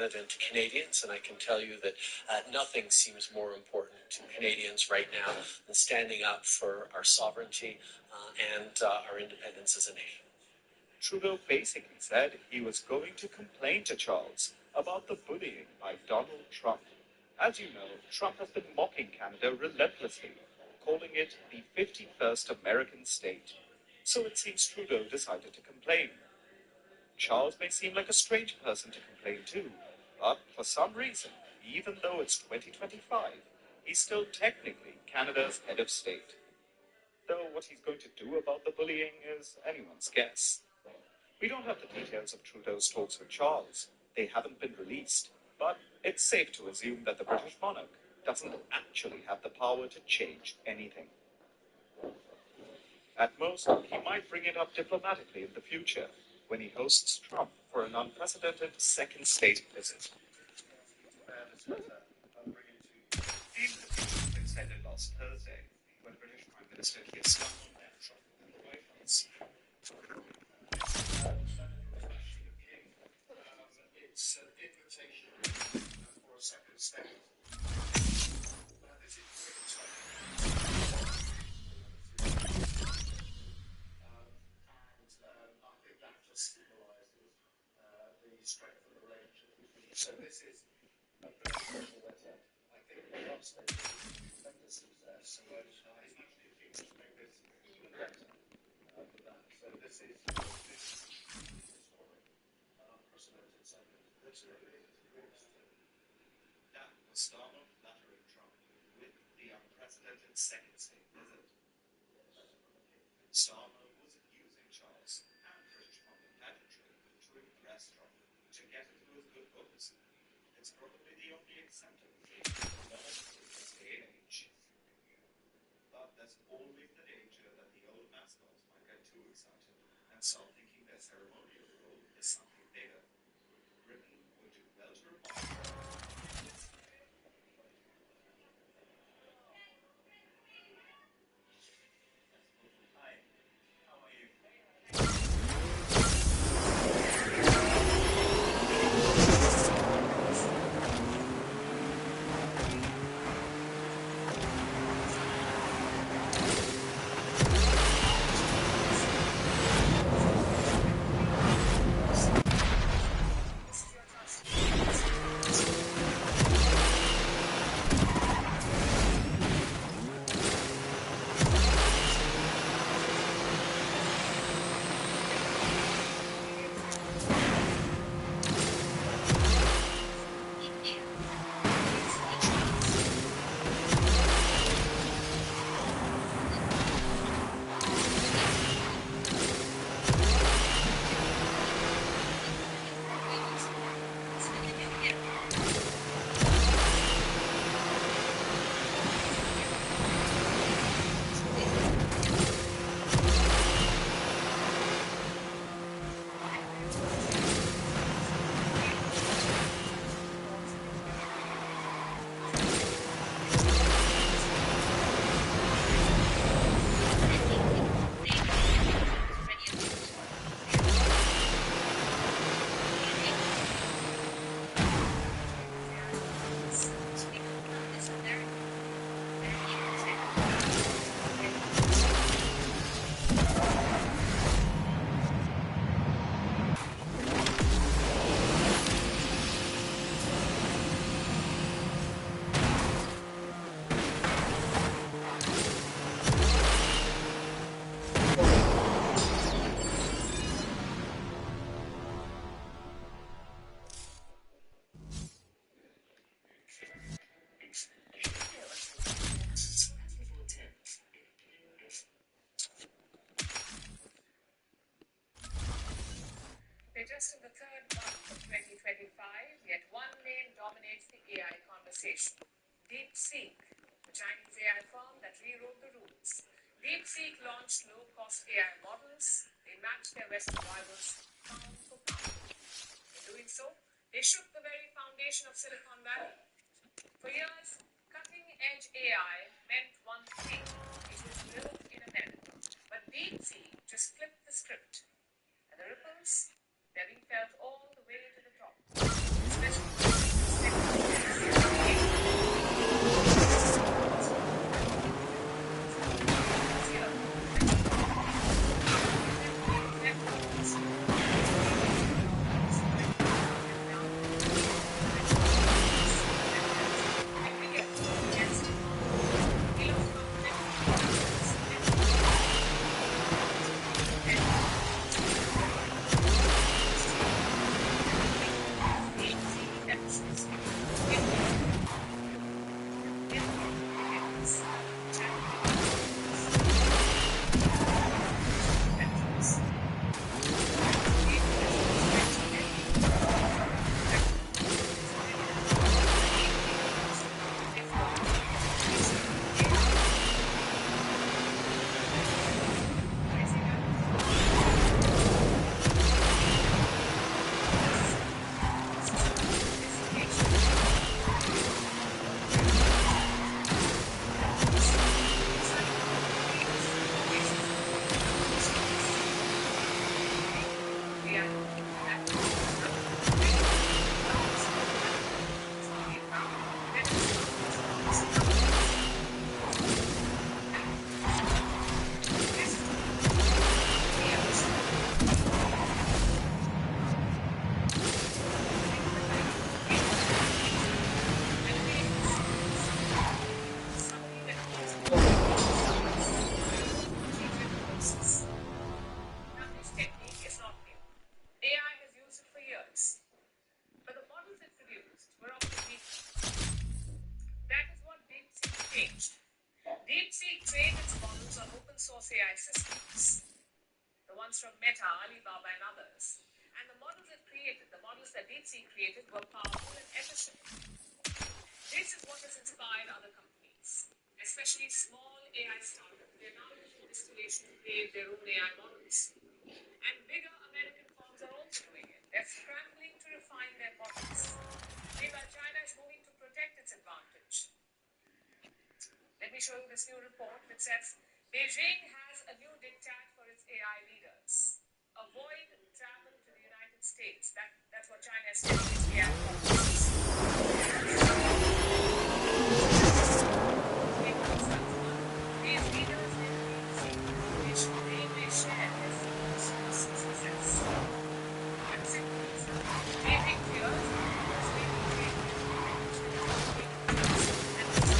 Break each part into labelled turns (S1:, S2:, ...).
S1: relevant to Canadians, and I can tell you that nothing seems more important to Canadians right now than standing up for our sovereignty and our independence as a nation.
S2: Trudeau basically said he was going to complain to Charles about the bullying by Donald Trump. As you know, Trump has been mocking Canada relentlessly, calling it the 51st American state. So it seems Trudeau decided to complain. Charles may seem like a strange person to complain to, but for some reason, even though it's 2025, he's still technically Canada's head of state. Though what he's going to do about the bullying is anyone's guess. We don't have the details of Trudeau's talks with Charles. They haven't been released, but it's safe to assume that the British monarch doesn't actually have the power to change anything. At most, he might bring it up diplomatically in the future, when he hosts Trump for an unprecedented second state visit. The deal extended last Thursday, when British Prime Minister Keir Starmer met Trump at the White House. It's an invitation for a second state. This is really exciting. I think that just symbolises the strength of the relationship between us. So this is a very special letter. I think the last stage is tremendous success. So he's actually achieved to make this even better than that. So this is historic, unprecedented something. This really is that was Starmer flattering Trump with the unprecedented second state visit. Starmer was using Charles and British public pageantry to impress Trump, to get into his good books. It's probably the only acceptable thing in this day and age. But there's always the danger that the old mascots might get too excited and start thinking their ceremonial role is something bigger. Britain would do well to remind
S3: Just in the third month of 2025, yet one name dominates the AI conversation. DeepSeek, the Chinese AI firm that rewrote the rules. DeepSeek launched low-cost AI models. They matched their Western rivals pound for pound. In doing so, they shook the very foundation of Silicon Valley. For years, cutting-edge AI meant one thing: it was built in America. But DeepSeek just flipped the script. And the ripples, they're being felt all the way to the top, especially DeepSeek trained its models on open source AI systems, the ones from Meta, Alibaba, and others. And the models that DeepSeek created were powerful and efficient. This is what has inspired other companies, especially small AI startups. They are now using distillation to create their own AI models. And bigger American firms are also doing it. They're scrambling to refine their models. Meanwhile, China is moving to protect its advantage. Let me show you this new report which says Beijing has a new diktat for its AI leaders. Avoid travel to the United States. That's what China is telling its AI policies. These leaders may receive information they may share their secrets for success. And second reason, Beijing fears that the US may be creating an artificial intelligence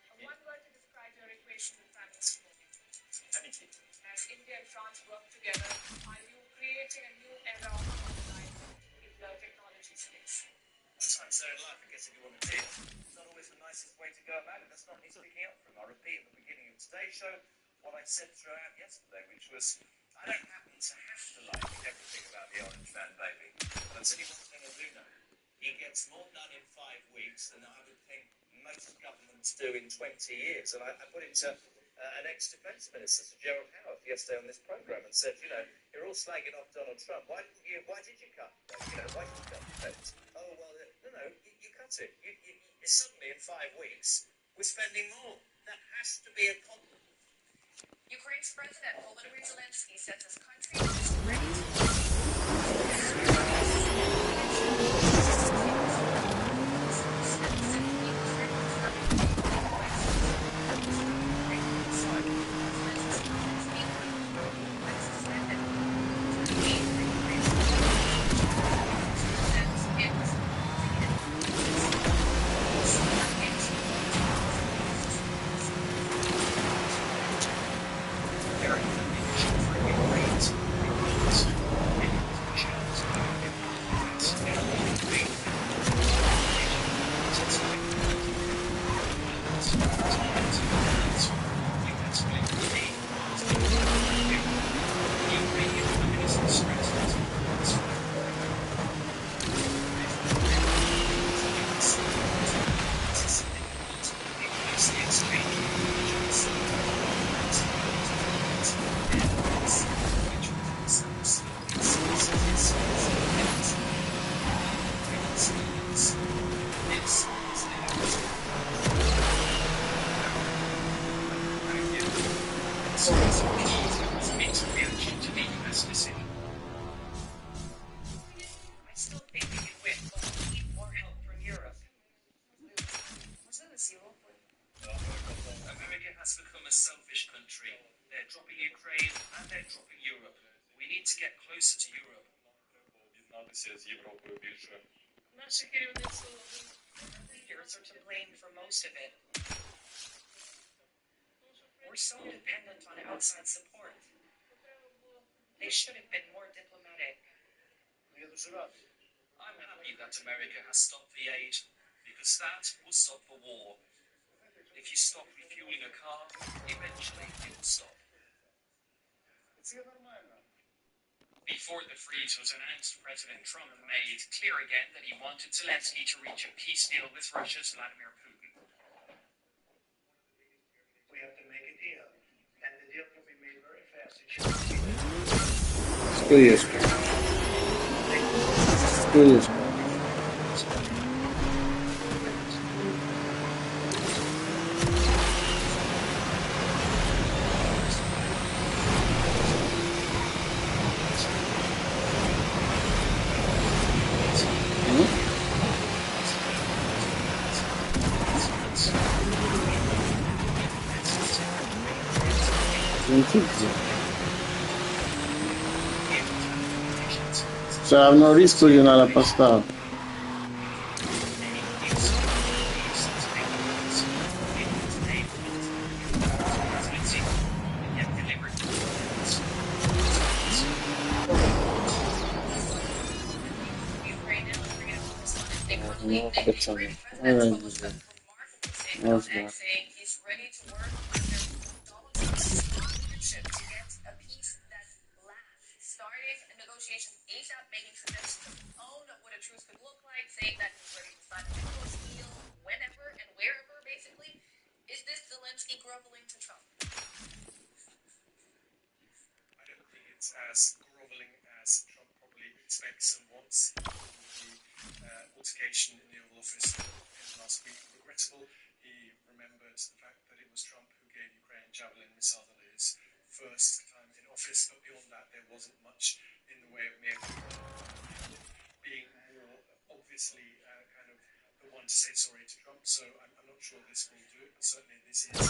S3: and one word to describe your equation with Thanos movie. As India and France work together, are you creating a new era of common life in the technology space?
S4: Sometimes so in life, I guess, if you want to do it, it's not always the nicest way to go about it. That's not me speaking up for him. I'll repeat at the beginning of today's show what I said throughout yesterday, which was, I don't happen to have to like everything about the Orange Man baby. But I'll tell you one thing I do know. He gets more done in 5 weeks than I would think most governments do in 20 years. And I put it to an ex-defence minister, Sir Gerald Howarth, yesterday on this programme and said, you know, you're all slagging off Donald Trump. Why did you cut? Why did you cut defence? Oh, well, no, you cut it. Suddenly, in 5 weeks, we're spending more. That has to be a problem.
S3: Ukraine's President Volodymyr Zelensky says his country is ready to
S4: America has become a selfish country. They're dropping Ukraine and they're dropping Europe. We need to get closer to Europe.
S5: Leaders are to blame for most of it. We're so dependent on outside support. They should have been more diplomatic.
S4: I'm happy that America has stopped the aid because that will stop the war. If you stop refueling a car, eventually it will stop. Before the freeze was announced, President Trump made clear again that he wanted Zelensky to reach a peace deal with Russia's Vladimir Putin.
S6: We have to make a deal, and the deal can be made very fast.
S7: Что есть? Все равно риск тоже надо поставить. Ну, пацаны.
S3: Saying he's ready to work under Donald Trump's leadership to get a peace that lasts. Starting negotiations ASAP, making suggestions of his own of what a truce could look like, saying that he's ready to sign a minerals deal whenever and wherever, basically. Is this Zelensky groveling to Trump?
S4: I don't think it's as groveling as Trump probably expects and wants. The altercation in the Oval Office last week regrettable. He remembered the fact that it was Trump who gave Ukraine Javelin missiles on his first time in office, but beyond that there wasn't much in the way of being more obviously kind of the one to say sorry to Trump, so I'm not sure this will do it, but certainly this is.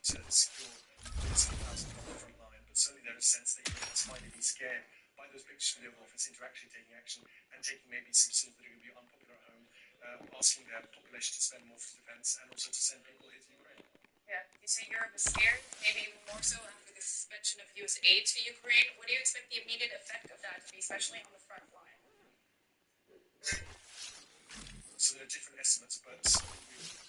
S4: To secure this front line, but certainly there is a sense that Europeans might be scared by those pictures from the Oval Office into actually taking action and taking maybe some decisions that are going to be unpopular at home, asking their population to spend more for defence and also to send people here to Ukraine.
S3: Yeah, you say Europe is scared, maybe even more so after the suspension of US aid to Ukraine. What do you expect the immediate effect of that to be, especially on the front line?
S4: So there are different estimates, but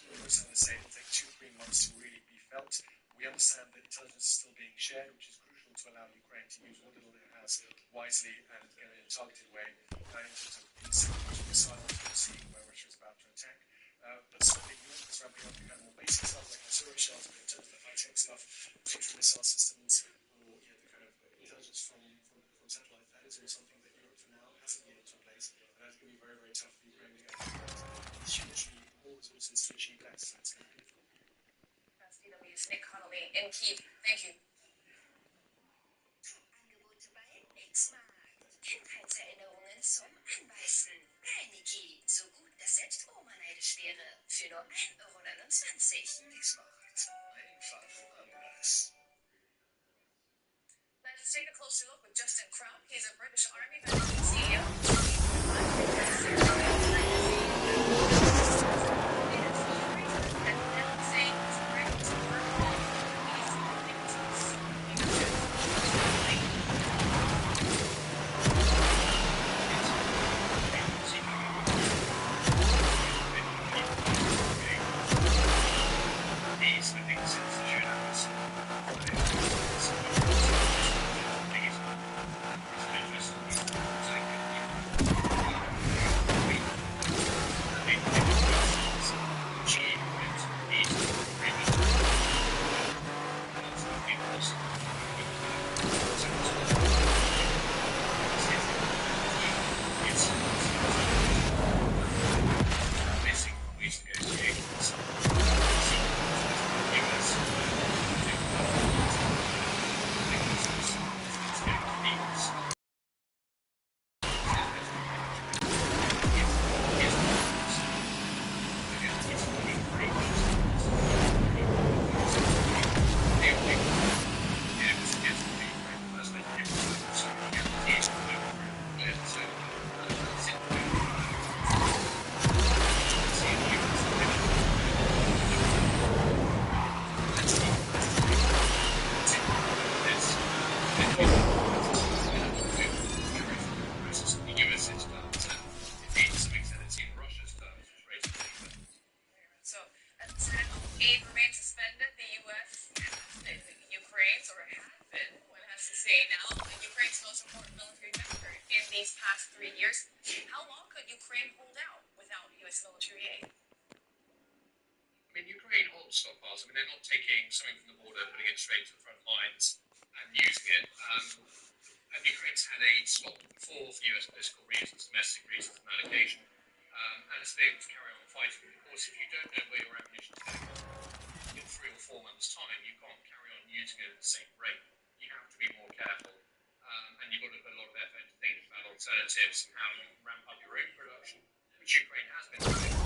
S4: we also say it will take 2-3 months to really be felt. We understand that intelligence is still being shared, which is crucial to allow Ukraine to use what little it has wisely and in a targeted way in terms of missiles, seeing where Russia is about to attack. But certainly Europe is ramping up the kind of more basic stuff like artillery shells, but in terms of the high-tech stuff, particularly missile systems, or the kind of intelligence from satellite, that is all something that Europe for now hasn't been able to place. And that's going to be very, very tough for Ukraine to get hugely more resources to achieve that. So it's going to be difficult.
S3: That's DW's Nick Connolly in Kyiv. Thank you.
S8: Angebote bei X-Markt. Kindheitserinnerungen zum Anbeißen. Reiniki, so gut, dass selbst Oma neidisch wird. wäre für nur 1,29 €.
S4: Nichts macht. Einfach anders.
S3: Let's take a closer look with Justin Crump. He's a British Army veteran CEO. And now saying he's ready to work on these
S4: These are things that should happen.
S3: So, instead of aid remains suspended, the U.S. Ukraine's, or had been, one has to say now, Ukraine's most important military member in these past 3 years. How long could Ukraine hold out without U.S. military aid?
S1: I mean, Ukraine holds stockpiles. I mean, they're not taking something from the border, putting it straight to the front lines and using it. And Ukraine's had aid stopped before for US political reasons, domestic reasons, and allocation. And it's been able to carry on fighting. Of course, if you don't know where your ammunition is going in 3 or 4 months' time, you can't carry on using it at the same rate. You have to be more careful. And you've got to put a lot of effort into thinking about alternatives and how you ramp up your own production, which Ukraine has been doing.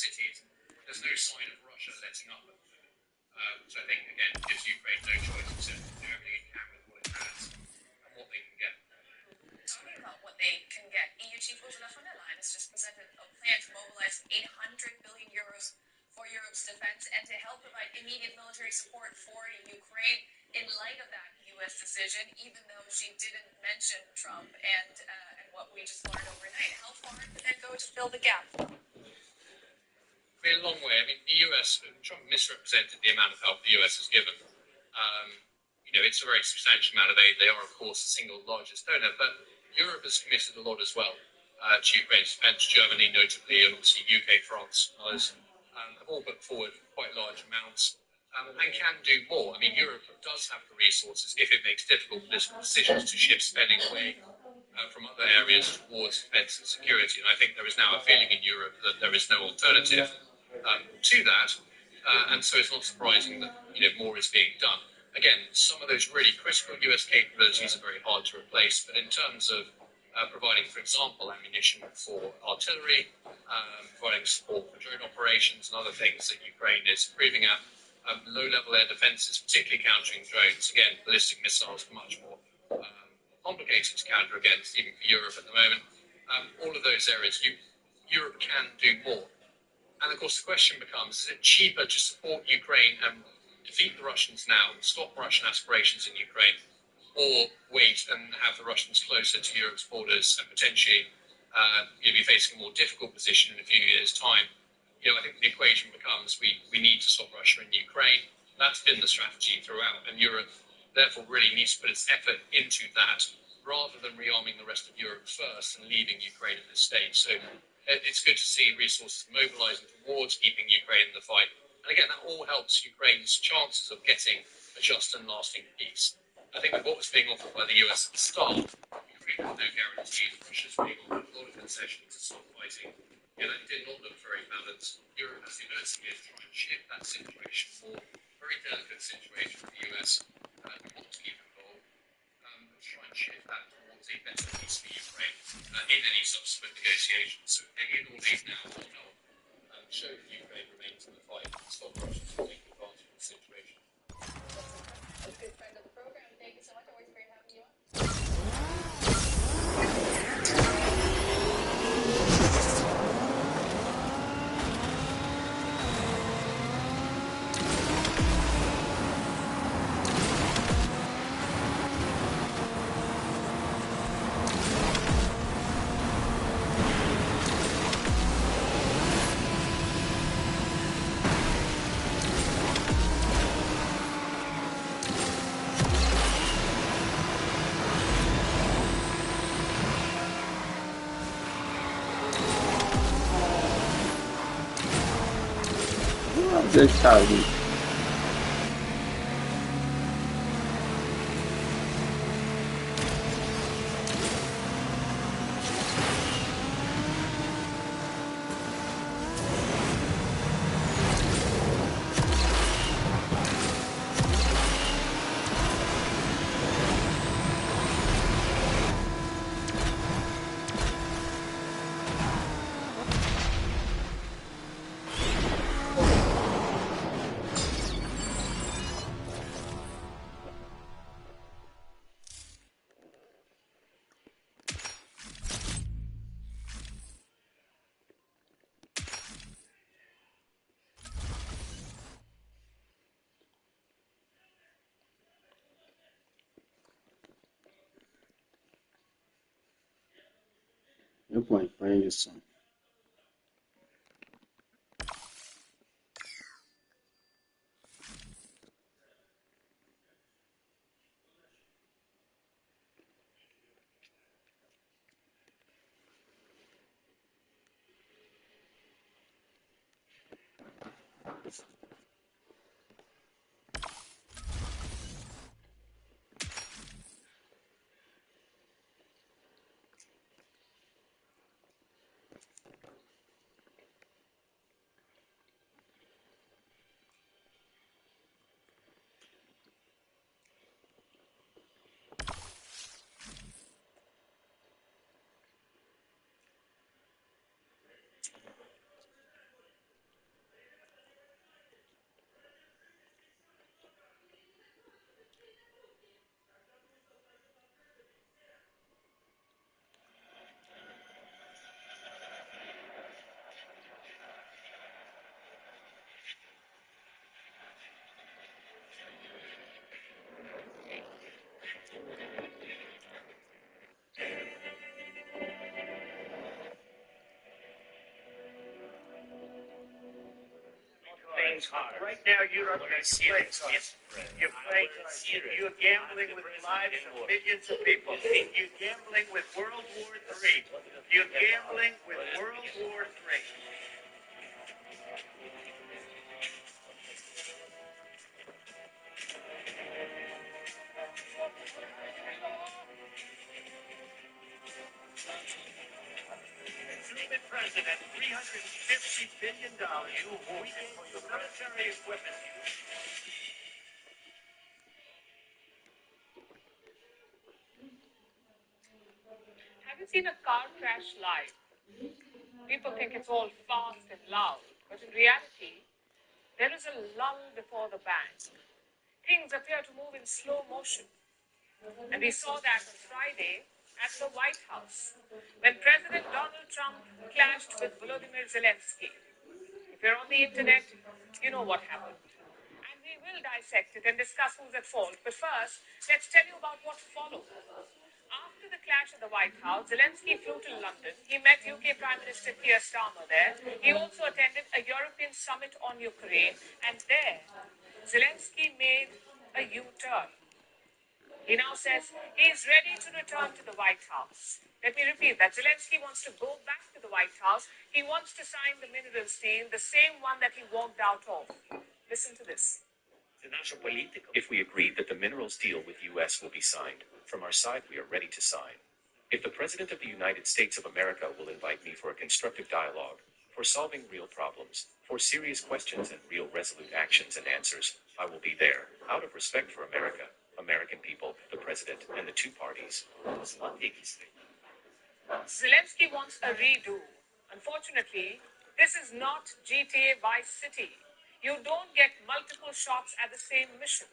S1: cities, there's no sign of Russia letting up. Which I think, again, gives Ukraine no choice except to do everything it can with what it has and what they can get.
S3: Talking about what they can get, EU Chief Ursula von der Leyen has just presented a plan to mobilize 800 billion euros for Europe's defense and to help provide immediate military support for Ukraine in light of that U.S. decision, even though she didn't mention Trump and what we just learned overnight. How far could that go to fill the gap?
S1: I mean, a long way. I mean, the US, Trump misrepresented the amount of help the US has given. it's a very substantial amount of aid. They are, of course, the single largest donor, but Europe has committed a lot as well to Ukraine's defence. Germany, notably, and obviously UK, France, and others have all put forward quite large amounts and can do more. I mean, Europe does have the resources, if it makes difficult political decisions, to shift spending away from other areas towards defence and security. And I think there is now a feeling in Europe that there is no alternative to that. And so it's not surprising that more is being done. Again, some of those really critical US capabilities are very hard to replace, but in terms of providing, for example, ammunition for artillery, providing support for drone operations and other things that Ukraine is improving at, low-level air defences, particularly countering drones. Again, ballistic missiles are much more complicated to counter against, even for Europe at the moment. All of those areas, Europe can do more. And of course, the question becomes, is it cheaper to support Ukraine and defeat the Russians now, stop Russian aspirations in Ukraine, or wait and have the Russians closer to Europe's borders and potentially be facing a more difficult position in a few years' time? I think the equation becomes we need to stop Russia in Ukraine. That's been the strategy throughout, and Europe therefore really needs to put its effort into that rather than rearming the rest of Europe first and leaving Ukraine at this stage. So it's good to see resources mobilising towards keeping Ukraine in the fight. And again, that all helps Ukraine's chances of getting a just and lasting peace. I think with what was being offered by the US at the start, Ukraine had no guarantees. Russia's being offered a lot of concessions to stop fighting. It did not look very balanced. Europe has the ability here to try and shift that situation more. Very delicate situation for the US. We want to keep involved, but try and shift that towards a better peace for Ukraine in any subsequent negotiations. So any and all aid now will help show that Ukraine remains in the fight and stop Russia from taking advantage of the situation.
S3: A good friend of the program. Thank you so much. Always great having you on.
S7: Detalhe. Eu ponho isso.
S4: playing hard.
S6: Right now, you're
S4: We're
S6: playing
S4: serious.
S6: cards.
S4: Yes, friend.
S6: You're playing
S4: I'm
S6: cards.
S4: serious.
S6: You're gambling
S4: I'm the
S6: with
S4: president
S6: lives
S4: of
S6: of
S4: the world.
S6: millions of people. You're gambling with World War III. You're gambling with World War III. Truman president, $350 billion. You gave military equipment.
S3: Have you seen a car crash live? People think it's all fast and loud, but in reality, there is a lull before the bang. Things appear to move in slow motion. And we saw that on Friday at the White House, when President Donald Trump clashed with Volodymyr Zelensky. If you're on the internet, you know what happened. And we will dissect it and discuss who's at fault. But first, let's tell you about what followed. After the clash at the White House, Zelensky flew to London. He met UK Prime Minister Keir Starmer there. He also attended a European summit on Ukraine. And there, Zelensky made a U-turn. He now says he's ready to return to the White House. Let me repeat that. Zelensky wants to go back to the White House. He wants to sign the minerals deal, the same one that he walked out of. Listen to this.
S9: If we agree that the minerals deal with U.S. will be signed, from our side we are ready to sign. If the President of the United States of America will invite me for a constructive dialogue, for solving real problems, for serious questions and real resolute actions and answers, I will be there, out of respect for America, American people, the President, and the two parties.
S3: Zelensky wants a redo. Unfortunately, this is not GTA Vice City. You don't get multiple shots at the same mission.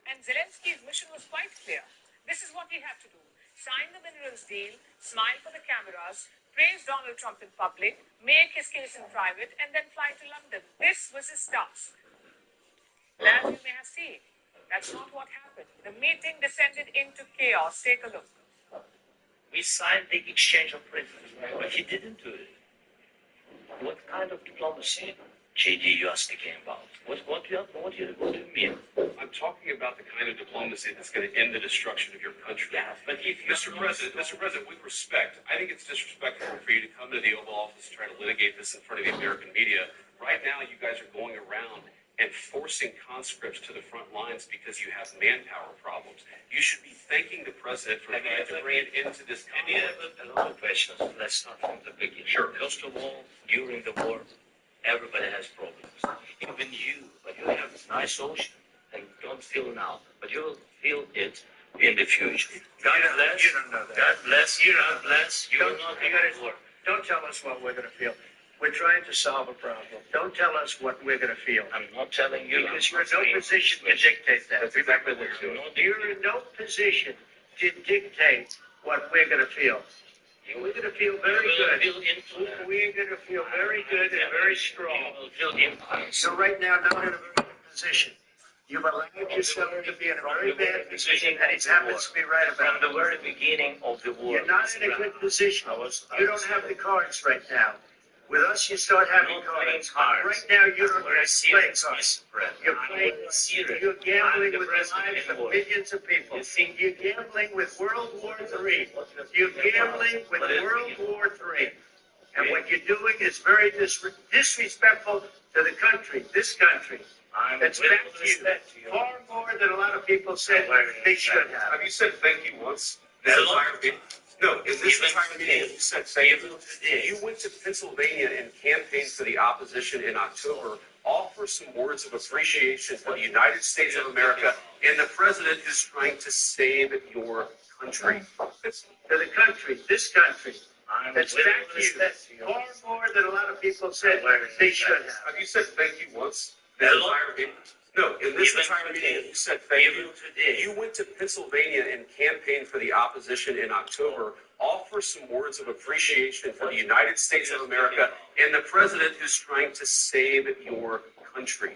S3: And Zelensky's mission was quite clear. This is what he had to do. Sign the minerals deal, smile for the cameras, praise Donald Trump in public, make his case in private, and then fly to London. This was his task. But as you may have seen, that's not what happened. The meeting descended into chaos. Take a look.
S4: We signed the exchange of prisoners, but he didn't do it. What kind of diplomacy, JD, you are speaking about? What do you mean?
S10: I'm talking about the kind of diplomacy that's going to end the destruction of your country.
S4: Yeah, but if
S10: Mr. President, with respect, I think it's disrespectful for you to come to the Oval Office and try to litigate this in front of the American media. Right now, you guys are going around and forcing conscripts to the front lines because you have manpower problems. You should be thanking the president for trying to bring it into this conflict.
S4: A lot of questions. Let's start from the beginning.
S10: Sure.
S4: First of all, during the war, everybody has problems. Even you, but you have a nice ocean and don't feel now, but you will feel it in the future. God bless.
S6: You don't know that.
S4: God bless. God bless. You will not have a war.
S6: Don't tell us what we're going to feel. We're trying to solve a problem. Don't tell us what we're going to feel.
S4: I'm not telling you.
S6: Because you're in no position to dictate that.
S10: That's exactly what you're doing.
S6: You're in no position to dictate what we're going to feel. We're going to feel very good. We're going to feel very good and very strong.
S4: You will feel influence.
S6: So right now, not in a very good position. You've allowed yourself to be in a very bad position, and it happens to be right about
S4: From the very beginning of the war.
S6: You're not in a good position. You don't have the cards right now. With us, you start having cards. Right now, you don't have playing cards. You're playing. You're gambling with the lives of millions of people. You're gambling with World War III. You're gambling with World War III. And what you're doing is very disrespectful to the country, this country. That's back to you. Far more than a lot of people said they should have.
S10: Have you said thank you once? This entire meeting? No, in this entire meeting, you said thank you. You went to Pennsylvania and campaigned for the opposition in October. Offer some words of appreciation for the United States of America and the president who's trying to save your country.
S6: To the country, this country. That's back to you. Far more than a lot of people said they should have.
S10: Have you said thank you once? This entire meeting? No, in this entire meeting, you said thank you. You went to Pennsylvania and campaigned for the opposition in October. Offer some words of appreciation for the United States of America and the president who's trying to save your country.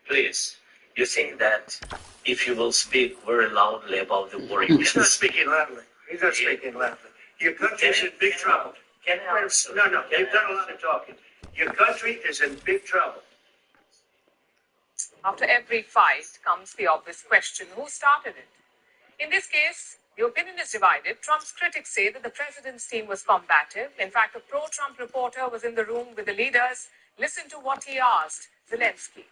S4: Please, you think that if you will speak very loudly about the war,
S6: He's not speaking loudly. He's not speaking loudly. Your country's in big trouble.
S4: Can I answer?
S6: No, you've done a lot of talking. Your country is in big trouble.
S3: After every fight comes the obvious question, who started it? In this case, the opinion is divided. Trump's critics say that the president's team was combative. In fact, a pro-Trump reporter was in the room with the leaders. Listen to what he asked Zelensky.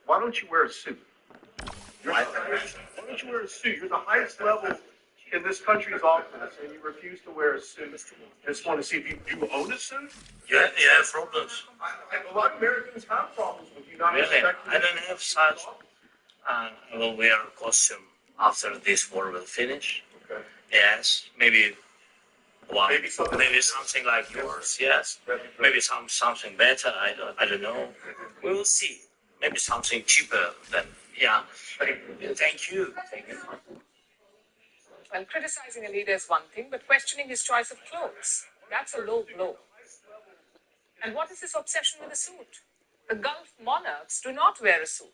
S11: Why don't you wear a suit? Why don't you wear a suit? You're the highest level in this country's office, and you refuse to wear a suit. Just want to see if you own a suit?
S6: Yeah, problems.
S11: A lot of Americans have problems with you not
S6: Really?
S11: respecting.
S6: I don't have such. I will wear a costume after this war will finish.
S11: Okay.
S6: Yes, maybe. Well,
S11: Maybe
S6: something like yours. Yes. Maybe something better. I don't know. We will see. Maybe something cheaper than. Yeah. Thank you.
S3: Well, criticizing a leader is one thing, but questioning his choice of clothes, that's a low blow. And what is this obsession with a suit? The Gulf monarchs do not wear a suit.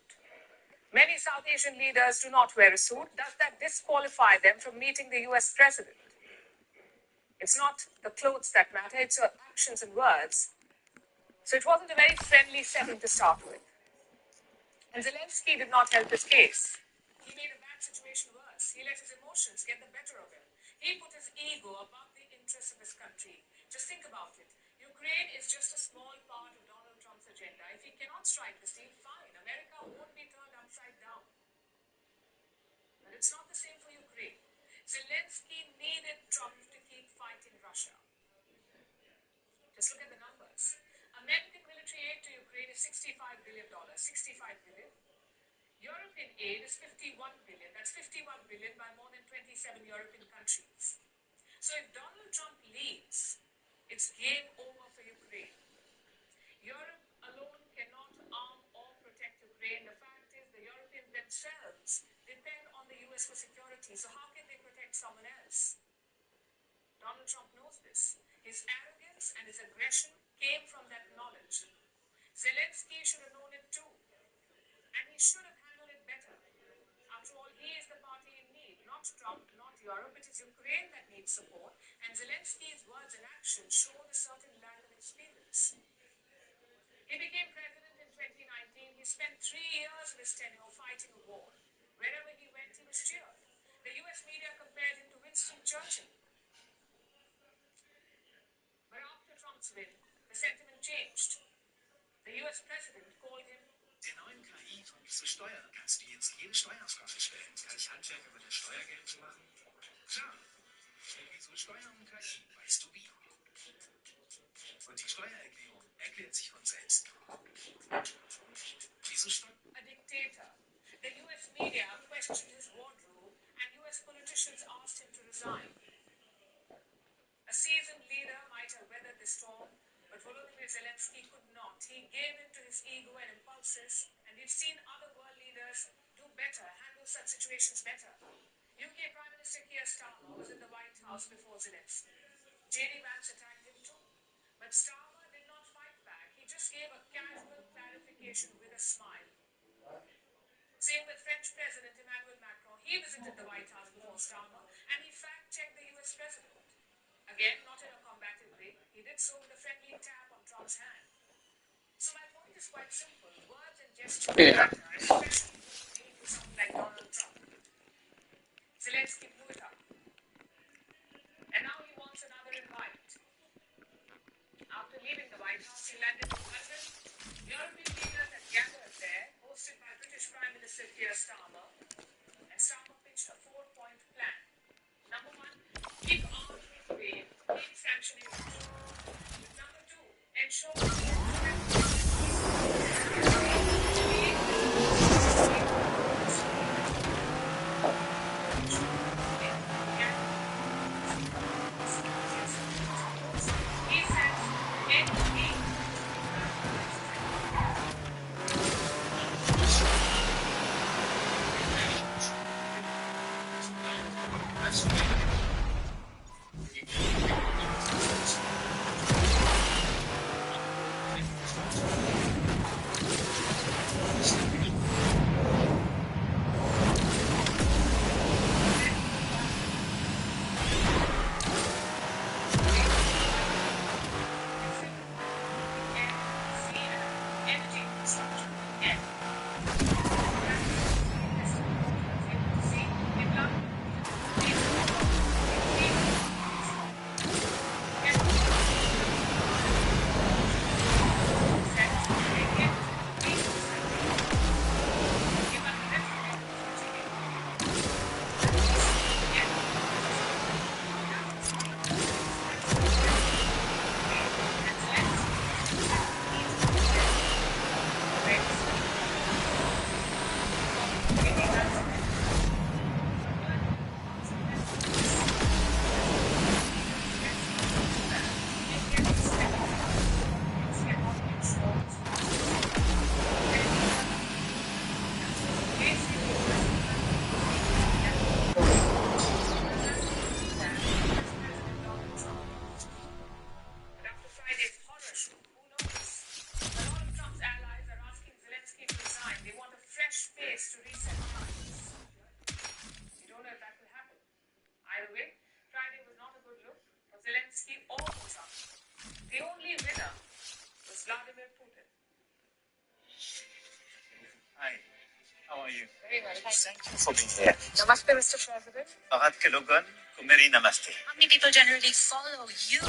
S3: Many South Asian leaders do not wear a suit. Does that disqualify them from meeting the US president? It's not the clothes that matter, it's your actions and words. So it wasn't a very friendly setting to start with. And Zelensky did not help his case. He made a bad situation worse. He let his emotions get the better of him. He put his ego above the interests of his country. Just think about it. Ukraine is just a small part of Donald Trump's agenda. If he cannot strike this deal, fine. America won't be turned upside down. But it's not the same for Ukraine. Zelensky needed Trump to keep fighting Russia. Just look at the numbers. American military aid to Ukraine is $65 billion. $65 billion. European aid is $51 billion. That's $51 billion by more than 27 European countries. So if Donald Trump leaves, it's game over for Ukraine. Europe alone cannot arm or protect Ukraine. The fact is the Europeans themselves depend on the US for security. So how can they protect someone else? Donald Trump knows this. His arrogance and his aggression came from that knowledge. Zelensky should have known it too. And he should have handled it better. After all, he is the party in need, not Trump, not Europe. It is Ukraine that needs support. And Zelensky's words and actions show a certain lack of experience. He became president in 2019. He spent 3 years of his tenure fighting a war. Wherever he went, he was cheered. The US media compared him to Winston Churchill. But after Trump's win, the sentiment changed. The US president called him
S12: der neuen KI kommst du Steuern. Kannst du jetzt jede Steuerfrage stellen? Kann ich Handwerker über das Steuergeld machen? Klar. Wieso Steuern und KI? Weißt du wie? Und die Steuererklärung erklärt sich von selbst. Wieso Steuern?
S3: A dictator. The US media questioned his wardrobe and US politicians asked him to resign. A seasoned leader might have weathered the storm, but Volodymyr Zelensky could not. He gave in to his ego and impulses, and we've seen other world leaders do better, handle such situations better. UK Prime Minister Keir Starmer was in the White House before Zelensky. J.D. Vance attacked him too. But Starmer did not fight back. He just gave a casual clarification with a smile. Same with French President Emmanuel Macron. He visited the White House before Starmer, and he fact-checked the US President. Again, not in a combative way. He did so with a friendly tap on Trump's hand. So my point is quite simple. Words and gestures matter, especially for someone like Donald Trump. Zelensky blew it up. And now he wants another invite. After leaving the White House, he landed in London. European leaders had gathered there, hosted by British Prime Minister Keir Starmer. And Starmer pitched a 4-point plan. Number 1, keep arms Ukraine, keep sanctioning Russia. Number 2, ensure
S2: Thank you for being here.
S3: Namaste, Mr. President.
S2: Bharat ke logon ko meri namaste.
S8: How many people generally follow you?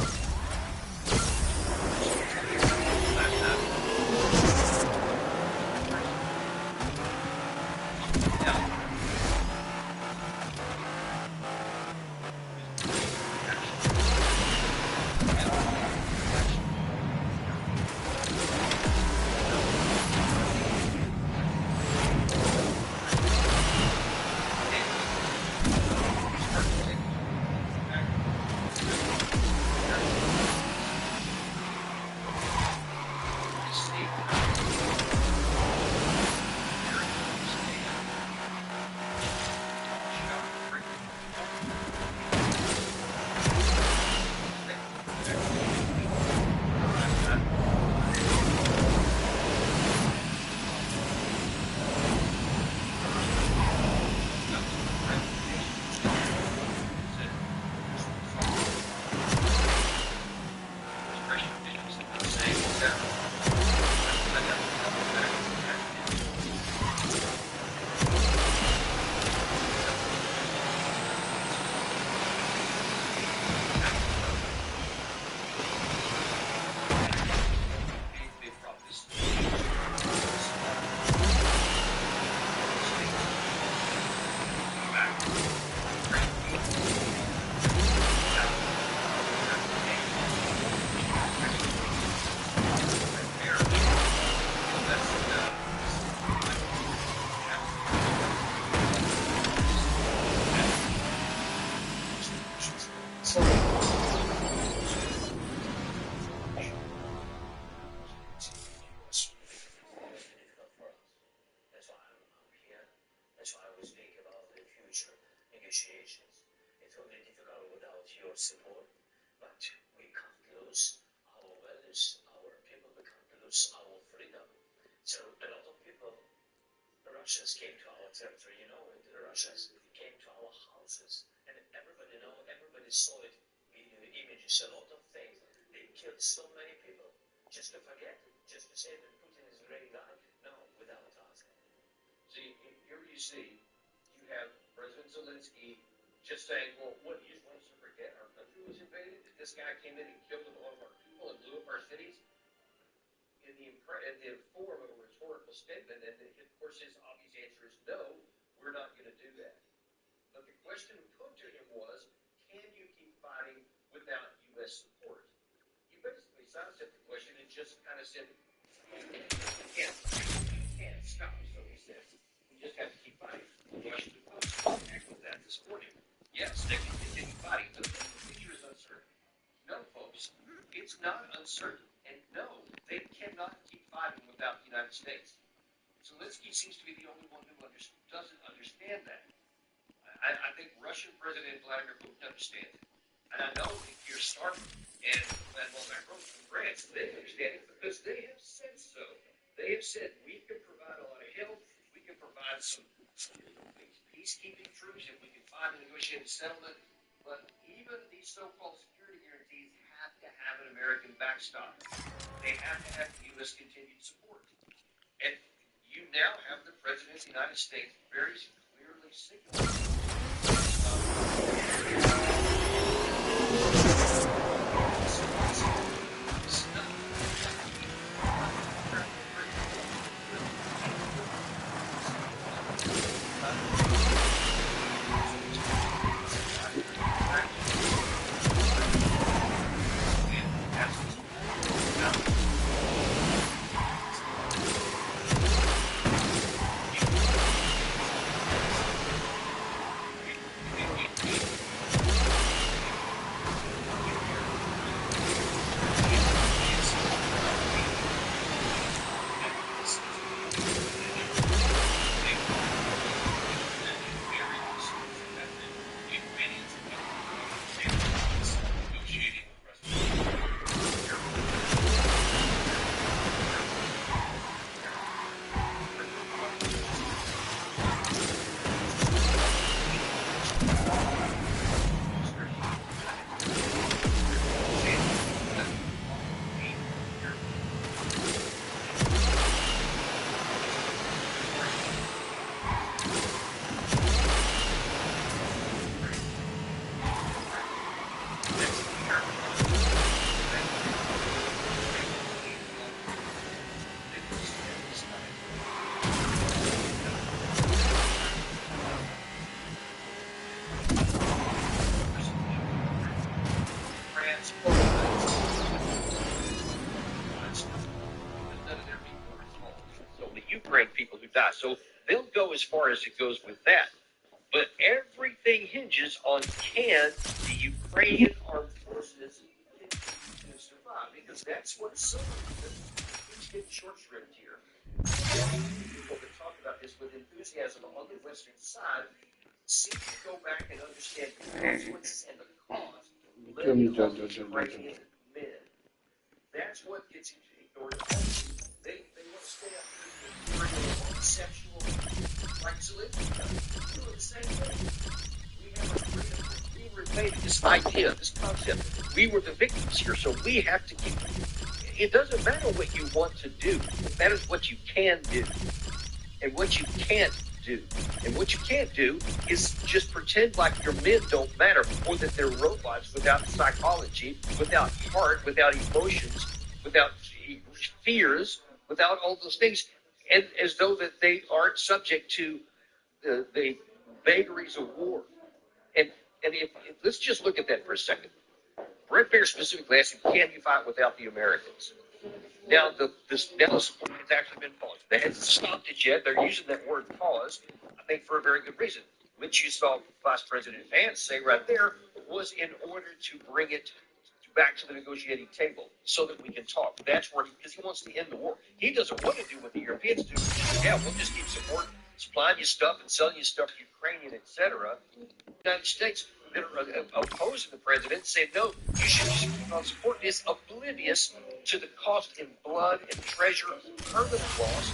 S6: Negotiations. It will be difficult without your support, but we can't lose our values, our people, we can't lose our freedom. So a lot of people, Russians came to our territory, the Russians came to our houses, and everybody everybody saw it, video, images, a lot of things. They killed so many people, just to forget, just to say that Putin is a great guy. No, without us.
S10: See, here you see, you have President Zelensky just saying, well, what, you just want us to forget our country was invaded? That this guy came in and killed all of our people and blew up our cities? In the form of a rhetorical statement, and of course his obvious answer is no, we're not going to do that. But the question put to him was, can you keep fighting without U.S. support? He basically sidestepped the question and just kind of said, you can't stop, so he said. We just have to keep fighting. The Washington Post echoed that this morning. Yes, they can continue fighting, but the future is uncertain. No, folks, it's not uncertain. And no, they cannot keep fighting without the United States. Zelensky seems to be the only one who doesn't understand that. I think Russian President Vladimir Putin understands it. And I know that Keir Starmer and Emmanuel Macron from France, they understand it because they have said so. They have said, we can provide a lot of help, we can provide some peacekeeping troops, if we can find a negotiated settlement. But even these so-called security guarantees have to have an American backstop. They have to have U.S. continued support. And you now have the President of the United States very clearly signaling
S13: It's polarized. None of their people are involved. It's only Ukraine people who die. So they'll go as far as it goes with that. But everything hinges on can the Ukrainian armed forces continue to survive? Because that's what's so it's getting short shrift here. People that talk about this with enthusiasm on the Western side seem to go back and understand the consequences and the cost living on the Ukrainian men. That's what gets ignored. They want to stay up here with the conceptual like Zelensky does. Doing the same thing. We have our freedom. We were invaded. This idea, this concept. We were the victims here, so we have to keep. It doesn't matter what you want to do. It matters what you can do and what you can't do. And what you can't do is just pretend like your men don't matter or that they're robots without psychology, without heart, without emotions, without fears, without all those things, and as though that they aren't subject to the vagaries of war. And if let's just look at that for a second. Brett Baer specifically asked him, can you fight without the Americans? Now, the support has actually been paused. They haven't stopped it yet. They're using that word pause, I think, for a very good reason, which you saw Vice President Vance say right there was in order to bring it back to the negotiating table so that we can talk. That's where because he wants to end the war. He doesn't want to do what the Europeans do. Yeah, we'll just keep supplying you stuff and selling you stuff to Ukrainian, etc. The United States that are opposing the president say, no, you should just keep on supporting this, oblivious to the cost in blood and treasure, permanent loss,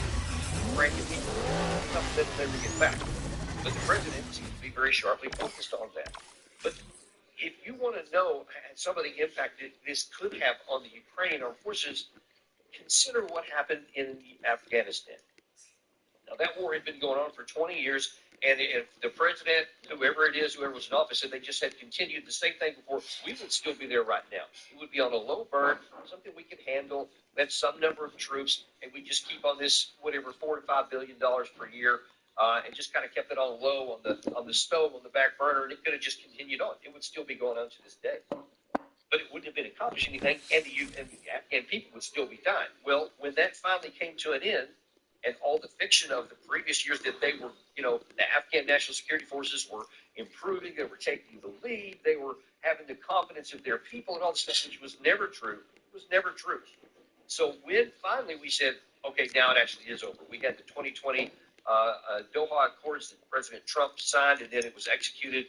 S13: Ukrainian people, nothing that they'll never get back. But the president seems to be very sharply focused on that. But if you want to know some of the impact that this could have on the Ukrainian armed forces, consider what happened in Afghanistan. Now, that war had been going on for 20 years, and if the president, whoever it is, whoever was in office, and they just had continued the same thing before, we would still be there right now. It would be on a low burn, something we could handle. That's some number of troops, and we just keep on this, whatever, $4 to $5 billion per year, and just kind of kept it on low on the stove on the back burner, and it could have just continued on. It would still be going on to this day. But it wouldn't have been accomplishing anything, and the Afghan people would still be dying. Well, when that finally came to an end, and all the fiction of the previous years that they were, the Afghan National Security Forces were improving, they were taking the lead, they were having the confidence of their people and all this stuff, which was never true. It was never true. So when finally we said, okay, now it actually is over. We had the 2020 Doha Accords that President Trump signed, and then it was executed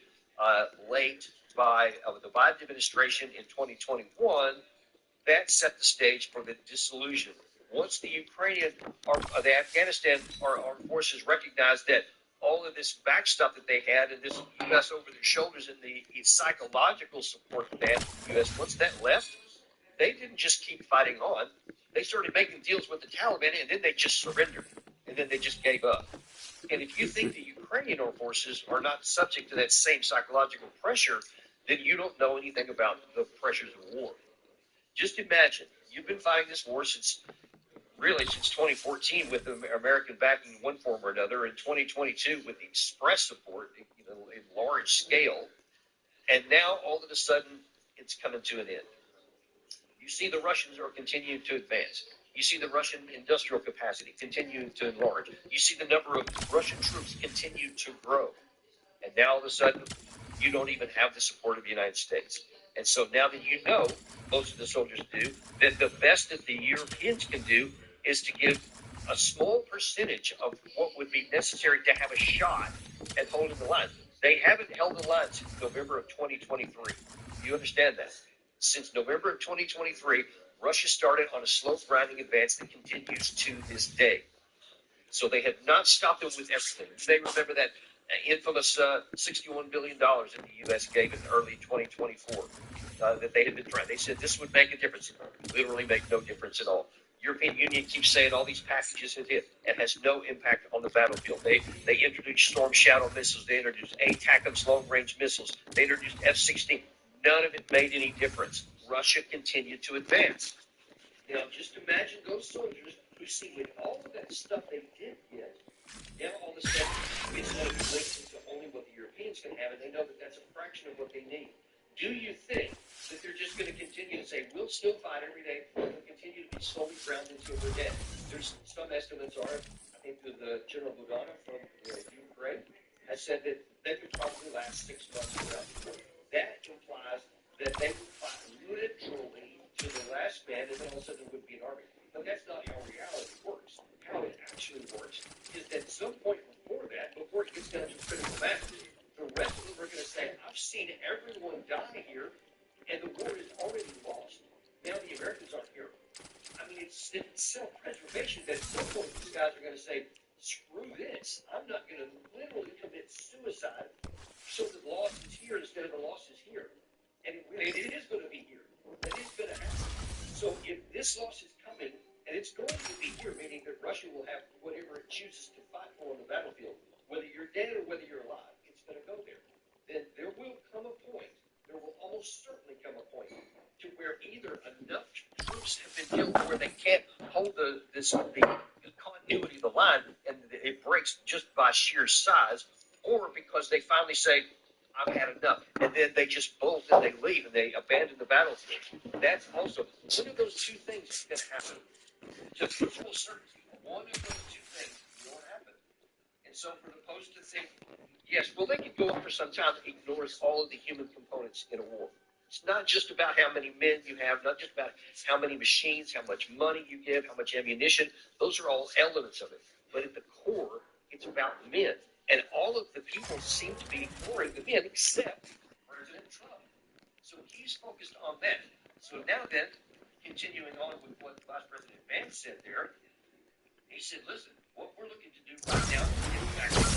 S13: late by the Biden administration in 2021. That set the stage for the disillusionment. Once the the Afghanistan armed forces recognized that all of this backstop that they had and this U.S. over their shoulders and the psychological support that they had from the U.S., once that left, they didn't just keep fighting on. They started making deals with the Taliban, and then they just surrendered, and then they just gave up. And if you think the Ukrainian armed forces are not subject to that same psychological pressure, then you don't know anything about the pressures of war. Just imagine, you've been fighting this war since 2014 with American backing in one form or another, in 2022 with the express support in large scale, and now all of a sudden it's coming to an end. You see the Russians are continuing to advance. You see the Russian industrial capacity continuing to enlarge. You see the number of Russian troops continue to grow. And now all of a sudden, you don't even have the support of the United States. And so now that you know, most of the soldiers do, that the best that the Europeans can do is to give a small percentage of what would be necessary to have a shot at holding the line. They haven't held the line since November of 2023. You understand that? Since November of 2023, Russia started on a slow grinding advance that continues to this day. So they have not stopped them with everything. They remember that infamous $61 billion that the U.S. gave in early 2024 that they had been trying. They said this would make a difference. It literally made no difference at all. European Union keeps saying all these packages have hit. It has no impact on the battlefield. They introduced Storm Shadow missiles. They introduced ATACMS long-range missiles. They introduced F-16. None of it made any difference. Russia continued to advance. Now, just imagine those soldiers who see with all of that stuff they did get, now all of a sudden it's going to be linked into only what the Europeans can have, and they know that that's a fraction of what they need. Do you think that they're just going to continue to say, we'll still fight every day, we'll continue to be slowly ground until we're dead? There's some estimates are, I think the General Budana from Ukraine has said that they could probably last 6 months without war. That implies that they would fight literally to the last man, and then all of a sudden there would be an army. But that's not how reality works. How it actually works is that at some point before that, before it gets down to critical mass, the rest of them are going to say, I've seen everyone die here, and the war is already lost. Now the Americans aren't here. I mean, it's self-preservation that at some point these guys are going to say, screw this. I'm not going to literally commit suicide so that the loss is here instead of the loss is here. And it is going to be here. It is going to happen. So if this loss is coming, and it's going to be here, meaning that Russia will have whatever it chooses to fight for on the battlefield, whether you're dead or whether you're alive, it's going to go there. Then there will come a point, there will almost certainly come a point, to where either enough troops have been killed where they can't hold the continuity of the line, and it breaks just by sheer size, or because they finally say, I've had enough, and then they just bolt and they leave and they abandon the battlefield. That's also one of those two things is going to happen. To full certainty, one of those two things will happen. And so for the Post to think, yes, well, they can go on for some time, ignores all of the human components in a war. It's not just about how many men you have, not just about how many machines, how much money you give, how much ammunition. Those are all elements of it. But at the core, it's about men. And all of the people seem to be ignoring the men except President Trump. So he's focused on that. So now then, continuing on with what Vice President Vance said there, he said, listen, what we're looking to do right now is get back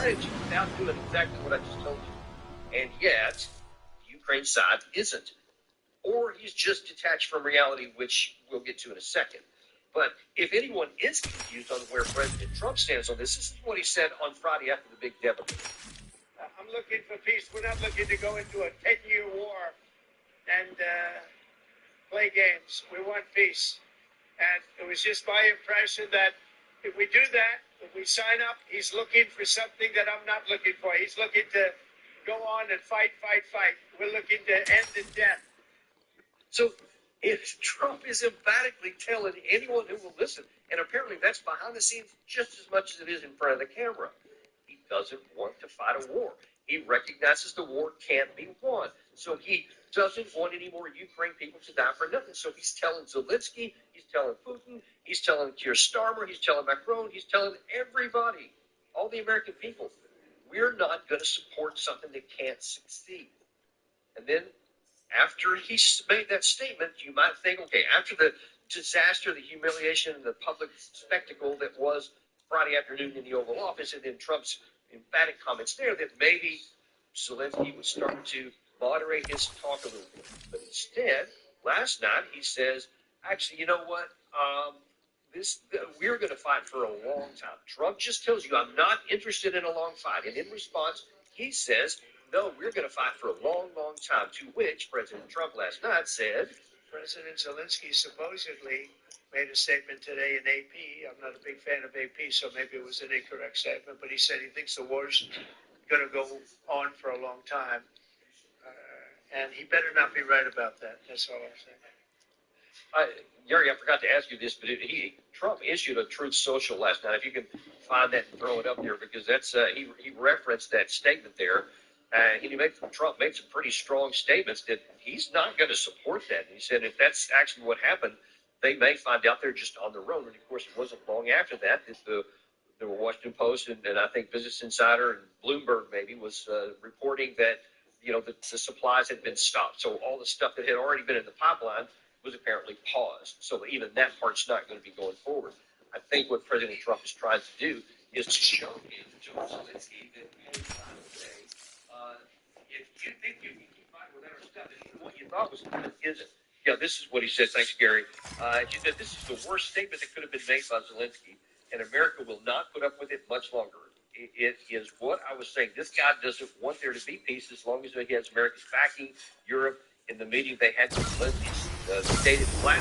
S13: strategy without doing exactly what I just told you. And yet, the Ukraine side isn't. Or he's just detached from reality, which we'll get to in a second. But if anyone is confused on where President Trump stands on this is what he said on Friday after the big debate.
S6: I'm looking for peace. We're not looking to go into a 10-year war and play games. We want peace. And it was just my impression that if we do that, if we sign up, he's looking for something that I'm not looking for. He's looking to go on and fight. We're looking to end in death.
S13: So if Trump is emphatically telling anyone who will listen, and apparently that's behind the scenes just as much as it is in front of the camera, he doesn't want to fight a war. He recognizes the war can't be won. So he doesn't want any more Ukraine people to die for nothing. So he's telling Zelensky, he's telling Putin, he's telling Keir Starmer, he's telling Macron, he's telling everybody, all the American people, we're not going to support something that can't succeed. And then after he made that statement, you might think, okay, after the disaster, the humiliation, and the public spectacle that was Friday afternoon in the Oval Office, and then Trump's emphatic comments there, that maybe Zelensky would start to moderate his talk a little bit. But instead, last night he says, actually, you know what? We're going to fight for a long time. Trump just tells you, I'm not interested in a long fight. And in response, he says, no, we're going to fight for a long, long time. To which President Trump last night said,
S6: President Zelensky supposedly made a statement today in AP. I'm not a big fan of AP, so maybe it was an incorrect statement, but he said he thinks the war's going to go on for a long time. And he better not be right about that. That's all I'm saying.
S13: Gary, I forgot to ask you this, but Trump issued a Truth Social last night. If you can find that and throw it up there, because that's he referenced that statement there, and Trump made some pretty strong statements that he's not going to support that. And he said if that's actually what happened, they may find out they're just on their own. And of course, it wasn't long after that the Washington Post and I think Business Insider and Bloomberg maybe was reporting that the supplies had been stopped. So all the stuff that had already been in the pipeline was apparently paused. So even that part's not going to be going forward. I think what President Trump is trying to do is to show him, Joe Zelensky, that, hey, by the way, if you think you can keep fighting without our stuff, and even what you thought was good isn't. Yeah, this is what he said. Thanks, Gary. He said this is the worst statement that could have been made by Zelensky, and America will not put up with it much longer. It is what I was saying. This guy doesn't want there to be peace as long as he has America's backing. Europe, in the meeting they had with Zelensky, stated flat.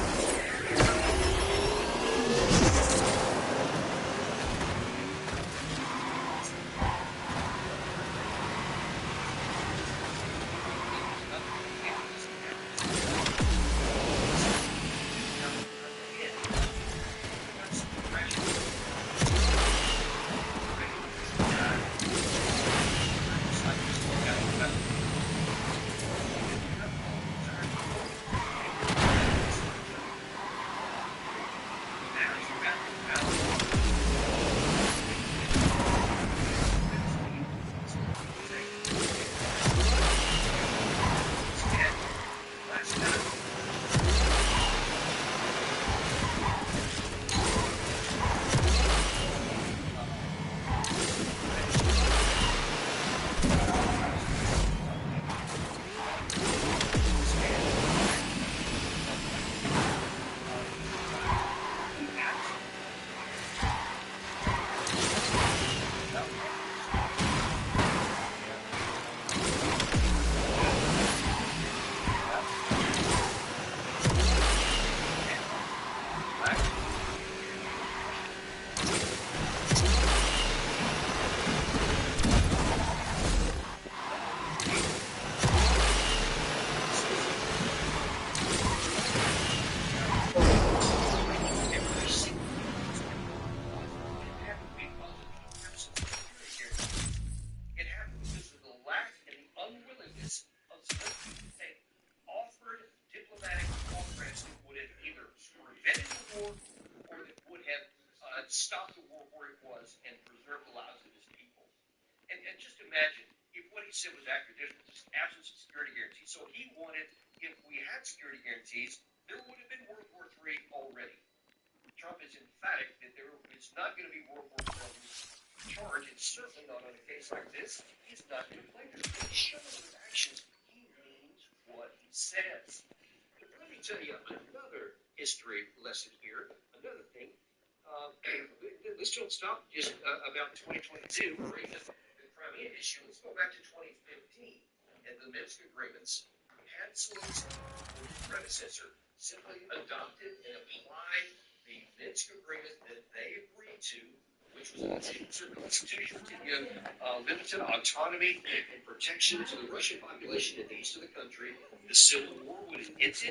S13: Stop the war where it was and preserve the lives of his people. And just imagine if what he said was accurate, there's just absence of security guarantees. So he wanted, if we had security guarantees, there would have been World War III already. Trump is emphatic that there is not going to be World War III charge, and certainly not on a case like this. He's not going to play this. He's showing with actions he means what he says. But let me tell you another history lesson here, another thing. Let's don't stop just about 2022 or even the Crimea issue. Let's go back to 2015 and the Minsk agreements. Had Zelensky, his predecessor, simply adopted and applied the Minsk agreement that they agreed to, which was a constitution to give limited autonomy and protection to the Russian population in the east of the country, the Civil War would have ended.